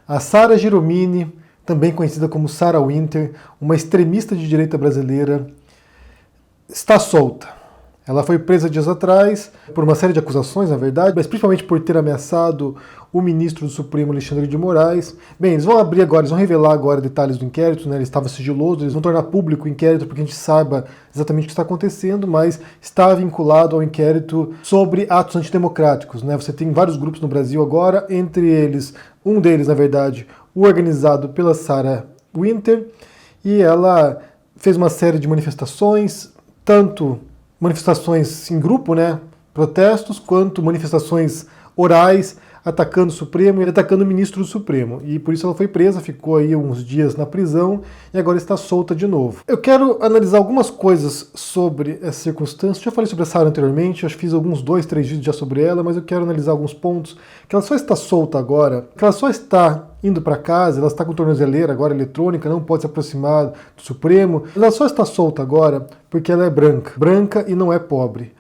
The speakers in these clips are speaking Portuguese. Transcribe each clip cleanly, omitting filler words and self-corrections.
A Sara Giromini, também conhecida como Sarah Winter, uma extremista de direita brasileira, está solta. Ela foi presa dias atrás por uma série de acusações, na verdade, mas principalmente por ter ameaçado o ministro do Supremo, Alexandre de Moraes. Bem, eles vão abrir agora, eles vão revelar agora detalhes do inquérito, né? Ele estava sigiloso, eles vão tornar público o inquérito para que a gente saiba exatamente o que está acontecendo, mas está vinculado ao inquérito sobre atos antidemocráticos, né? Você tem vários grupos no Brasil agora, entre eles, um deles, na verdade, o organizado pela Sarah Winter, e ela fez uma série de manifestações, tanto manifestações em grupo, né, protestos, quanto manifestações orais, atacando o Supremo e atacando o ministro do Supremo. E por isso ela foi presa, ficou aí uns dias na prisão e agora está solta de novo. Eu quero analisar algumas coisas sobre essa circunstância. Já falei sobre a Sarah anteriormente, acho que fiz alguns 2, 3 vídeos já sobre ela, mas eu quero analisar alguns pontos. Que ela só está solta agora, que ela só está indo para casa, ela está com tornozeleira agora eletrônica, não pode se aproximar do Supremo. Ela só está solta agora porque ela é branca e não é pobre.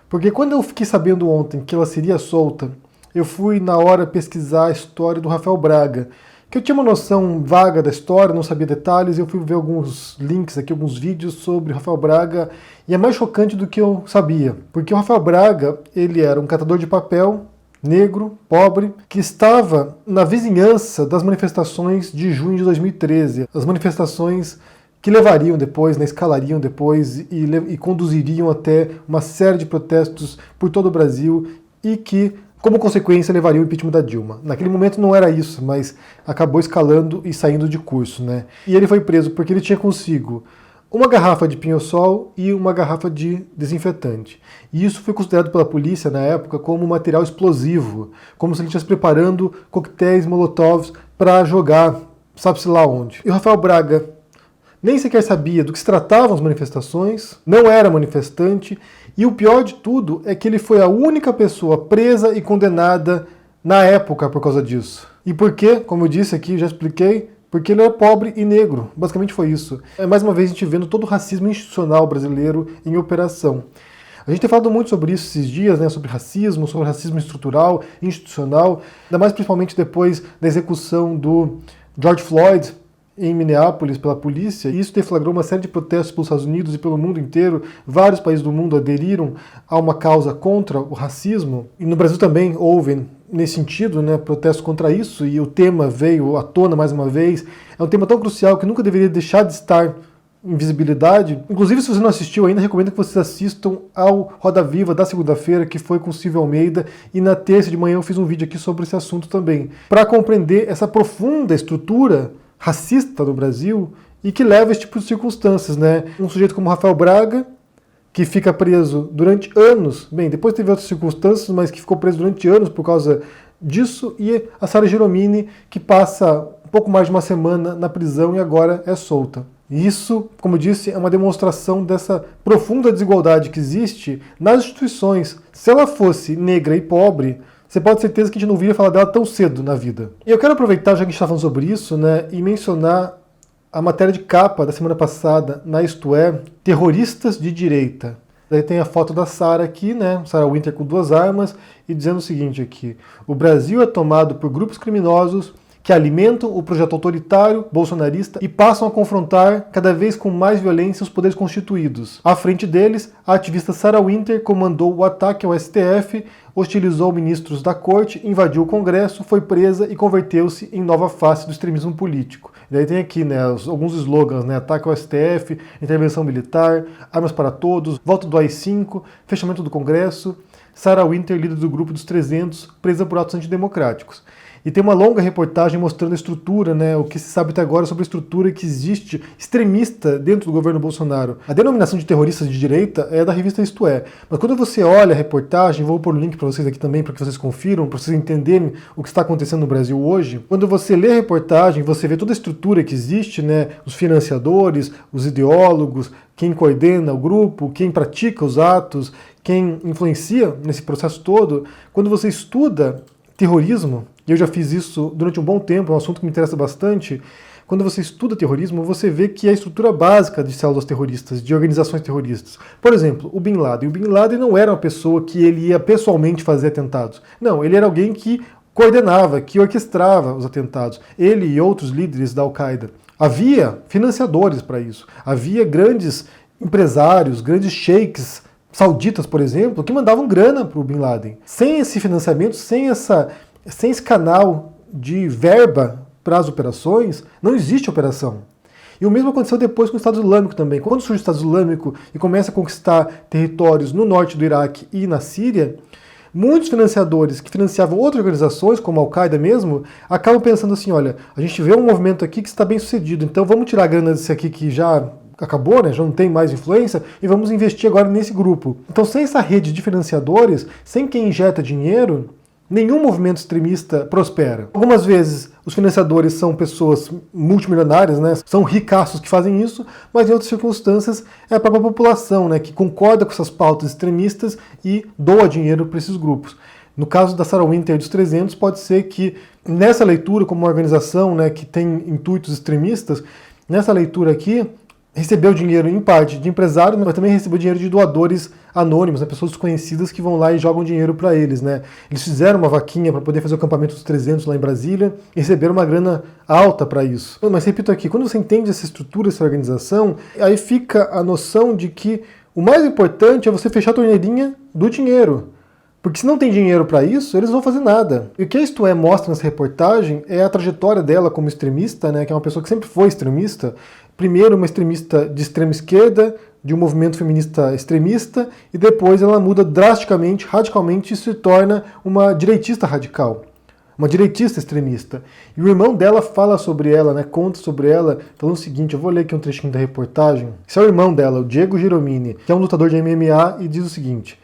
Porque quando eu fiquei sabendo ontem que ela seria solta, eu fui na hora pesquisar a história do Rafael Braga, que eu tinha uma noção vaga da história, não sabia detalhes, e eu fui ver alguns links aqui, alguns vídeos sobre o Rafael Braga, e é mais chocante do que eu sabia, porque o Rafael Braga, ele era um catador de papel, negro, pobre, que estava na vizinhança das manifestações de junho de 2013, as manifestações que levariam depois, né, escalariam depois e conduziriam até uma série de protestos por todo o Brasil e que, como consequência, levaria o impeachment da Dilma. Naquele momento não era isso, mas acabou escalando e saindo de curso, né? E ele foi preso porque ele tinha consigo uma garrafa de pinho-sol e uma garrafa de desinfetante. E isso foi considerado pela polícia na época como material explosivo, como se ele estivesse preparando coquetéis molotovs para jogar, sabe-se lá onde. E o Rafael Braga nem sequer sabia do que se tratavam as manifestações, não era manifestante, e o pior de tudo é que ele foi a única pessoa presa e condenada na época por causa disso. E por quê? Como eu disse aqui, já expliquei, porque ele é pobre e negro. Basicamente foi isso. É mais uma vez a gente vendo todo o racismo institucional brasileiro em operação. A gente tem falado muito sobre isso esses dias, né, sobre racismo estrutural, institucional, ainda mais principalmente depois da execução do George Floyd em Minneapolis pela polícia, e isso deflagrou uma série de protestos pelos Estados Unidos e pelo mundo inteiro. Vários países do mundo aderiram a uma causa contra o racismo, e no Brasil também houve, nesse sentido, né, protestos contra isso, e o tema veio à tona mais uma vez. É um tema tão crucial que nunca deveria deixar de estar em visibilidade. Inclusive, se você não assistiu ainda, recomendo que vocês assistam ao Roda Viva da segunda-feira, que foi com Silvio Almeida, e na terça de manhã eu fiz um vídeo aqui sobre esse assunto também, para compreender essa profunda estrutura racista no Brasil e que leva a esse tipo de circunstâncias, né? Um sujeito como Rafael Braga, que fica preso durante anos, bem, depois teve outras circunstâncias, mas que ficou preso durante anos por causa disso, e a Sarah Giromini, que passa um pouco mais de uma semana na prisão e agora é solta. Isso, como eu disse, é uma demonstração dessa profunda desigualdade que existe nas instituições. Se ela fosse negra e pobre, você pode ter certeza que a gente não ouvia falar dela tão cedo na vida. E eu quero aproveitar, já que a gente está falando sobre isso, né, e mencionar a matéria de capa da semana passada na Isto É, Terroristas de Direita. Daí tem a foto da Sarah aqui, né, Sarah Winter com 2 armas, e dizendo o seguinte aqui: o Brasil é tomado por grupos criminosos que alimentam o projeto autoritário bolsonarista e passam a confrontar cada vez com mais violência os poderes constituídos. À frente deles, a ativista Sarah Winter comandou o ataque ao STF, hostilizou ministros da corte, invadiu o Congresso, foi presa e converteu-se em nova face do extremismo político. E daí tem aqui, né, alguns slogans, né, ataque ao STF, intervenção militar, armas para todos, volta do AI-5, fechamento do Congresso, Sarah Winter, líder do grupo dos 300, presa por atos antidemocráticos. E tem uma longa reportagem mostrando a estrutura, né, o que se sabe até agora sobre a estrutura que existe extremista dentro do governo Bolsonaro. A denominação de terroristas de direita é da revista Isto É. Mas quando você olha a reportagem, vou pôr o link para vocês aqui também, para que vocês confiram, para vocês entenderem o que está acontecendo no Brasil hoje. Quando você lê a reportagem, você vê toda a estrutura que existe, né, os financiadores, os ideólogos, quem coordena o grupo, quem pratica os atos, quem influencia nesse processo todo. Quando você estuda terrorismo, e eu já fiz isso durante um bom tempo, é um assunto que me interessa bastante. Quando você estuda terrorismo, você vê que é a estrutura básica de células terroristas, de organizações terroristas. Por exemplo, o Bin Laden. O Bin Laden não era uma pessoa que ele ia pessoalmente fazer atentados. Não, ele era alguém que coordenava, que orquestrava os atentados. Ele e outros líderes da Al-Qaeda. Havia financiadores para isso. Havia grandes empresários, grandes sheiks sauditas, por exemplo, que mandavam grana para o Bin Laden. Sem esse financiamento, sem esse canal de verba para as operações, não existe operação. E o mesmo aconteceu depois com o Estado Islâmico também. Quando surge o Estado Islâmico e começa a conquistar territórios no norte do Iraque e na Síria, muitos financiadores que financiavam outras organizações, como a Al-Qaeda mesmo, acabam pensando assim, olha, a gente vê um movimento aqui que está bem sucedido, então vamos tirar a grana desse aqui que já acabou, né, já não tem mais influência, e vamos investir agora nesse grupo. Então, sem essa rede de financiadores, sem quem injeta dinheiro, nenhum movimento extremista prospera. Algumas vezes os financiadores são pessoas multimilionárias, né? São ricaços que fazem isso, mas em outras circunstâncias é a própria população, né, que concorda com essas pautas extremistas e doa dinheiro para esses grupos. No caso da Sarah Winter dos 300, pode ser que nessa leitura, como uma organização, né, que tem intuitos extremistas, nessa leitura aqui, recebeu dinheiro em parte de empresários, mas também recebeu dinheiro de doadores anônimos, né, pessoas desconhecidas que vão lá e jogam dinheiro para eles, né. Eles fizeram uma vaquinha para poder fazer o acampamento dos 300 lá em Brasília e receberam uma grana alta para isso. Mas repito aqui, quando você entende essa estrutura, essa organização, aí fica a noção de que o mais importante é você fechar a torneirinha do dinheiro. Porque se não tem dinheiro para isso, eles não vão fazer nada. E o que a Isto É mostra nessa reportagem é a trajetória dela como extremista, né, que é uma pessoa que sempre foi extremista. Primeiro uma extremista de extrema esquerda, de um movimento feminista extremista, e depois ela muda drasticamente, radicalmente, e se torna uma direitista radical. Uma direitista extremista. E o irmão dela fala sobre ela, né, conta sobre ela, falando o seguinte, eu vou ler aqui um trechinho da reportagem. Esse é o irmão dela, o Diego Giromini, que é um lutador de MMA, e diz o seguinte: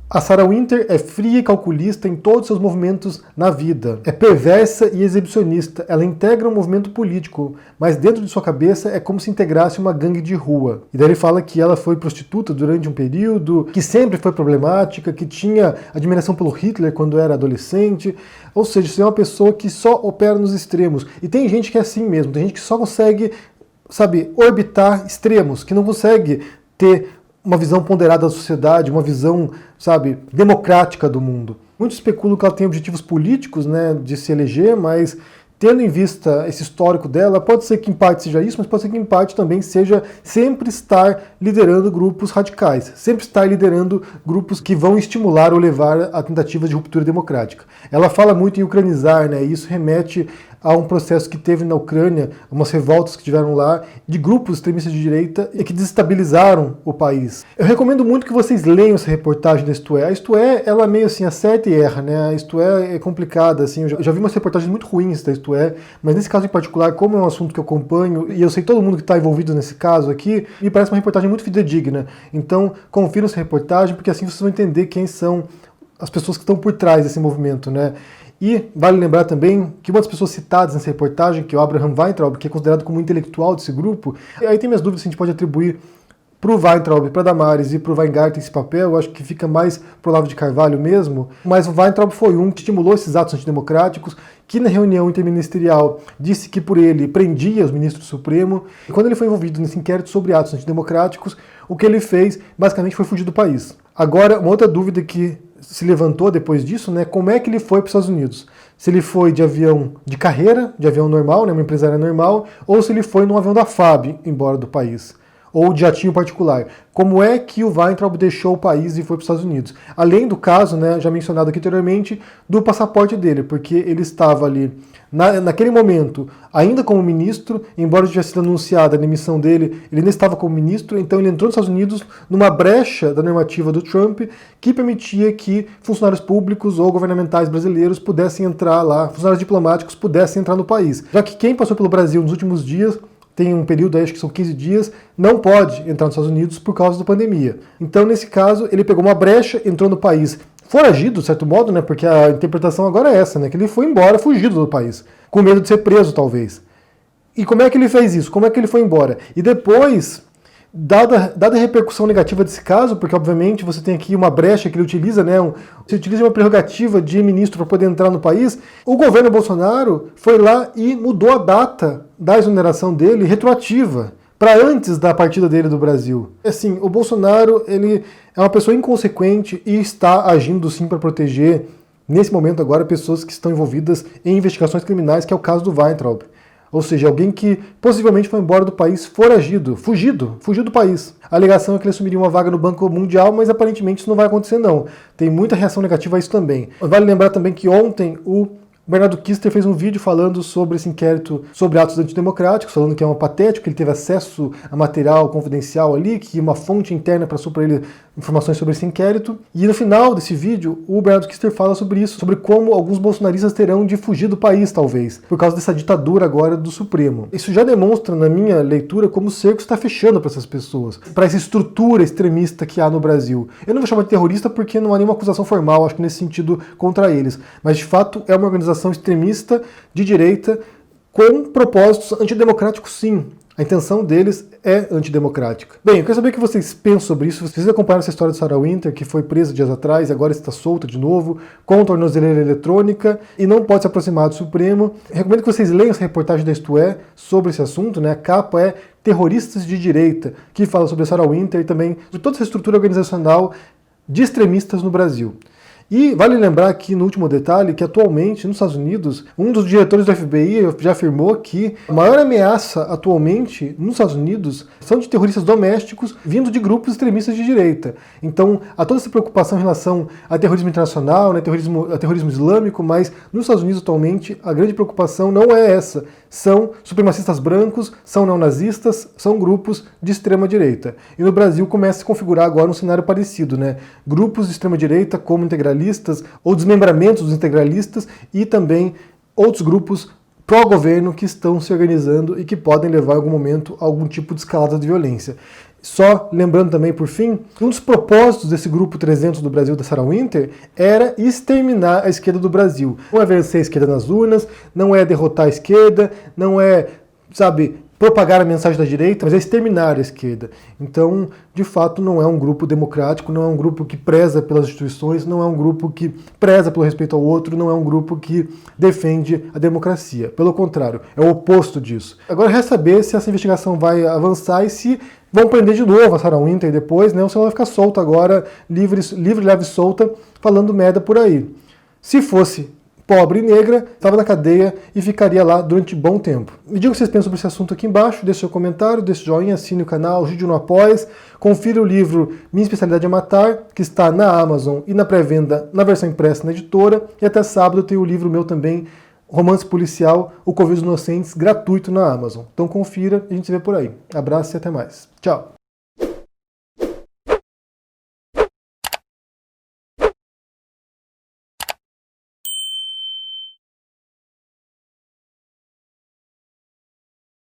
a Sarah Winter é fria e calculista em todos os seus movimentos na vida. É perversa e exibicionista. Ela integra um movimento político, mas dentro de sua cabeça é como se integrasse uma gangue de rua. E daí ele fala que ela foi prostituta durante um período, que sempre foi problemática, que tinha admiração pelo Hitler quando era adolescente. Ou seja, você é uma pessoa que só opera nos extremos. E tem gente que é assim mesmo, tem gente que só consegue, sabe, orbitar extremos, que não consegue ter uma visão ponderada da sociedade, uma visão, sabe, democrática do mundo. Muitos especulam que ela tem objetivos políticos, né, de se eleger, mas tendo em vista esse histórico dela, pode ser que em parte seja isso, mas pode ser que em parte também seja sempre estar liderando grupos radicais, sempre estar liderando grupos que vão estimular ou levar a tentativas de ruptura democrática. Ela fala muito em ucranizar, né, e isso remete a um processo que teve na Ucrânia, umas revoltas que tiveram lá, de grupos extremistas de direita e que desestabilizaram o país. Eu recomendo muito que vocês leiam essa reportagem da Isto É. A Isto É, ela meio assim, acerta e erra, né? A Isto É complicada, assim, eu já vi umas reportagens muito ruins da Isto É, mas nesse caso em particular, como é um assunto que eu acompanho, e eu sei todo mundo que está envolvido nesse caso aqui, me parece uma reportagem muito fidedigna. Então, confiram essa reportagem, porque assim vocês vão entender quem são as pessoas que estão por trás desse movimento, né? E vale lembrar também que uma das pessoas citadas nessa reportagem, que é o Abraham Weintraub, que é considerado como intelectual desse grupo, e aí tem minhas dúvidas se a gente pode atribuir para o Weintraub, para Damares e para o Weingarten esse papel, eu acho que fica mais para o Olavo de Carvalho mesmo, mas o Weintraub foi um que estimulou esses atos antidemocráticos, que na reunião interministerial disse que por ele prendia os ministros do Supremo, e quando ele foi envolvido nesse inquérito sobre atos antidemocráticos, o que ele fez basicamente foi fugir do país. Agora, uma outra dúvida que se levantou depois disso, né, como é que ele foi para os Estados Unidos? Se ele foi de avião de carreira, de avião normal, né, uma empresária normal, ou se ele foi num avião da FAB embora do país, ou de jatinho particular. Como é que o Weintraub deixou o país e foi para os Estados Unidos? Além do caso, né, já mencionado aqui anteriormente, do passaporte dele, porque ele estava ali, naquele momento, ainda como ministro, embora tivesse sido anunciada a demissão dele, ele ainda estava como ministro, então ele entrou nos Estados Unidos numa brecha da normativa do Trump que permitia que funcionários públicos ou governamentais brasileiros pudessem entrar lá, funcionários diplomáticos pudessem entrar no país. Já que quem passou pelo Brasil nos últimos dias, tem um período aí, acho que são 15 dias, não pode entrar nos Estados Unidos por causa da pandemia. Então, nesse caso, ele pegou uma brecha, entrou no país foragido, de certo modo, né? Porque a interpretação agora é essa, né? Que ele foi embora fugido do país, com medo de ser preso, talvez. E como é que ele fez isso? Como é que ele foi embora? E depois, dada a repercussão negativa desse caso, porque obviamente você tem aqui uma brecha que ele utiliza, né? Você utiliza uma prerrogativa de ministro para poder entrar no país, o governo Bolsonaro foi lá e mudou a data da exoneração dele retroativa, para antes da partida dele do Brasil. Assim, o Bolsonaro, ele é uma pessoa inconsequente e está agindo sim para proteger nesse momento agora, pessoas que estão envolvidas em investigações criminais, que é o caso do Weintraub. Ou seja, alguém que possivelmente foi embora do país foragido, fugiu do país. A alegação é que ele assumiria uma vaga no Banco Mundial, mas aparentemente isso não vai acontecer não. Tem muita reação negativa a isso também. Vale lembrar também que ontem o Bernardo Kister fez um vídeo falando sobre esse inquérito sobre atos antidemocráticos, falando que é um patético, que ele teve acesso a material confidencial ali, que uma fonte interna passou para ele informações sobre esse inquérito. E no final desse vídeo, o Bernardo Kister fala sobre isso, sobre como alguns bolsonaristas terão de fugir do país, talvez, por causa dessa ditadura agora do Supremo. Isso já demonstra, na minha leitura, como o cerco está fechando para essas pessoas, para essa estrutura extremista que há no Brasil. Eu não vou chamar de terrorista porque não há nenhuma acusação formal, acho que nesse sentido, contra eles. Mas, de fato, é uma organização extremista de direita com propósitos antidemocráticos, sim. A intenção deles é antidemocrática. Bem, eu quero saber o que vocês pensam sobre isso. Vocês acompanharam essa história de Sarah Winter, que foi presa dias atrás e agora está solta de novo, com tornozeleira eletrônica e não pode se aproximar do Supremo. Recomendo que vocês leiam essa reportagem da Isto É sobre esse assunto, né? A capa é Terroristas de Direita, que fala sobre a Sarah Winter e também sobre toda essa estrutura organizacional de extremistas no Brasil. E vale lembrar aqui no último detalhe que atualmente nos Estados Unidos, um dos diretores do FBI já afirmou que a maior ameaça atualmente nos Estados Unidos são de terroristas domésticos vindo de grupos extremistas de direita. Então há toda essa preocupação em relação a terrorismo internacional, né, a terrorismo islâmico, mas nos Estados Unidos atualmente a grande preocupação não é essa. São supremacistas brancos, são neonazistas, são grupos de extrema direita. E no Brasil começa a se configurar agora um cenário parecido, né? Grupos de extrema direita como integralistas ou desmembramentos dos integralistas e também outros grupos pró-governo que estão se organizando e que podem levar em algum momento a algum tipo de escalada de violência. Só lembrando também, por fim, que um dos propósitos desse grupo 300 do Brasil, da Sarah Winter, era exterminar a esquerda do Brasil. Não é vencer a esquerda nas urnas, não é derrotar a esquerda, não é, propagar a mensagem da direita, mas é exterminar a esquerda. Então, de fato, não é um grupo democrático, não é um grupo que preza pelas instituições, não é um grupo que preza pelo respeito ao outro, não é um grupo que defende a democracia. Pelo contrário, é o oposto disso. Agora resta saber se essa investigação vai avançar e se vão prender de novo a Sarah Winter depois, né? Ou se ela vai ficar solta agora, livre, leve e solta, falando merda por aí. Se fosse pobre e negra, estava na cadeia e ficaria lá durante bom tempo. Me diga o que vocês pensam sobre esse assunto aqui embaixo, deixe seu comentário, deixe joinha, assine o canal, ajude no Apoia-se, confira o livro Minha Especialidade é Matar, que está na Amazon e na pré-venda na versão impressa na editora, e até sábado tem o livro meu também, Romance Policial, O Covil dos Inocentes, gratuito na Amazon. Então confira e a gente se vê por aí. Abraço e até mais. Tchau!